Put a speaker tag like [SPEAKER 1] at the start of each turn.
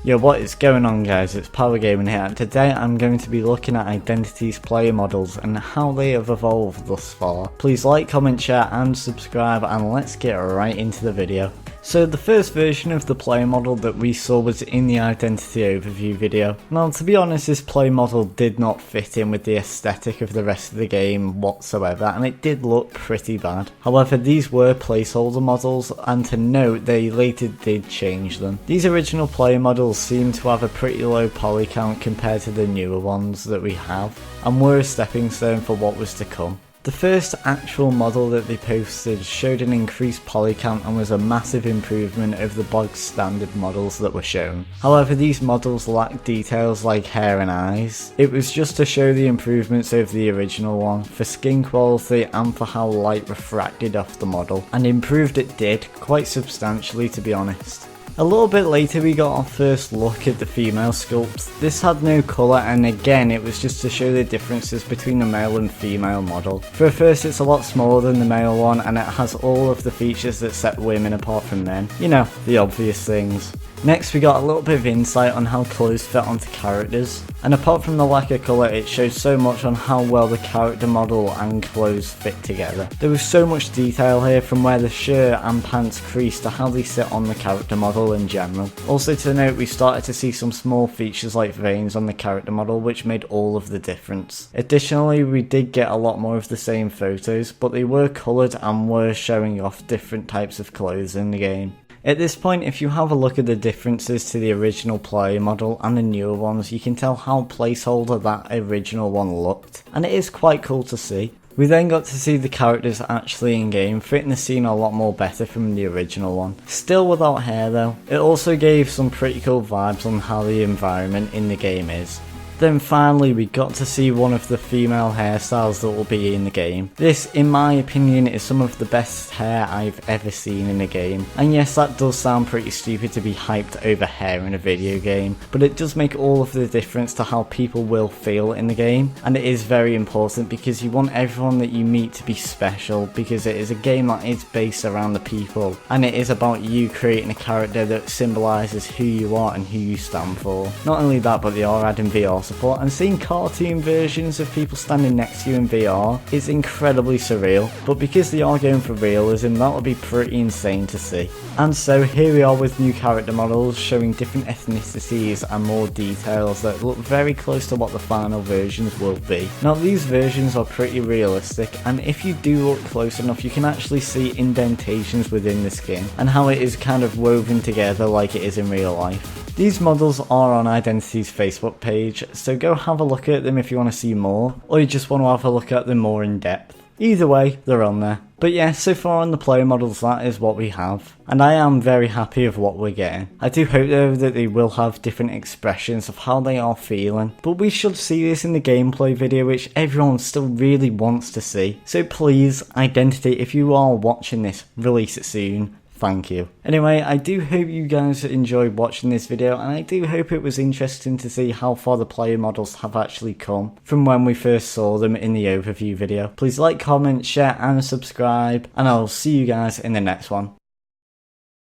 [SPEAKER 1] Yo, what is going on guys, it's Power Gaming here, and today I'm going to be looking at Identity's player models and how they have evolved thus far. Please like, comment, share and subscribe, and let's get right into the video. So the first version of the player model that we saw was in the Identity overview video. Now to be honest, this player model did not fit in with the aesthetic of the rest of the game whatsoever, and it did look pretty bad. However, these were placeholder models, and to note, they later did change them. These original player models seem to have a pretty low poly count compared to the newer ones that we have, and were a stepping stone for what was to come. The first actual model that they posted showed an increased poly count and was a massive improvement over the bog standard models that were shown. However, these models lacked details like hair and eyes. It was just to show the improvements over the original one, for skin quality and for how light refracted off the model, and improved it did, quite substantially to be honest. A little bit later we got our first look at the female sculpt. This had no colour, and again it was just to show the differences between the male and female model. For a first, it's a lot smaller than the male one, and it has all of the features that set women apart from men. You know, the obvious things. Next we got a little bit of insight on how clothes fit onto characters, and apart from the lack of colour, it shows so much on how well the character model and clothes fit together. There was so much detail here, from where the shirt and pants crease to how they sit on the character model in general. Also to note, we started to see some small features like veins on the character model, which made all of the difference. Additionally, we did get a lot more of the same photos, but they were coloured and were showing off different types of clothes in the game. At this point, if you have a look at the differences to the original player model and the newer ones, you can tell how placeholder that original one looked, and it is quite cool to see. We then got to see the characters actually in game, fitting the scene a lot more better from the original one. Still without hair though. It also gave some pretty cool vibes on how the environment in the game is. Then finally we got to see one of the female hairstyles that will be in the game. This, in my opinion, is some of the best hair I've ever seen in a game. And yes, that does sound pretty stupid to be hyped over hair in a video game, but it does make all of the difference to how people will feel in the game. And it is very important because you want everyone that you meet to be special, because it is a game that is based around the people, and it is about you creating a character that symbolises who you are and who you stand for. Not only that, but they are adding VR support, and seeing cartoon versions of people standing next to you in VR is incredibly surreal, but because they are going for realism, that would be pretty insane to see. And so here we are with new character models showing different ethnicities and more details that look very close to what the final versions will be. Now these versions are pretty realistic, and if you do look close enough you can actually see indentations within the skin and how it is kind of woven together like it is in real life. These models are on Identity's Facebook page, so go have a look at them if you want to see more, or you just want to have a look at them more in depth. Either way, they're on there. But yeah, so far on the player models, that is what we have, and I am very happy of what we're getting. I do hope though that they will have different expressions of how they are feeling, but we should see this in the gameplay video, which everyone still really wants to see. So please, Identity, if you are watching this, release it soon. Thank you. Anyway, I do hope you guys enjoyed watching this video, and I do hope it was interesting to see how far the player models have actually come from when we first saw them in the overview video. Please like, comment, share and subscribe, and I'll see you guys in the next one.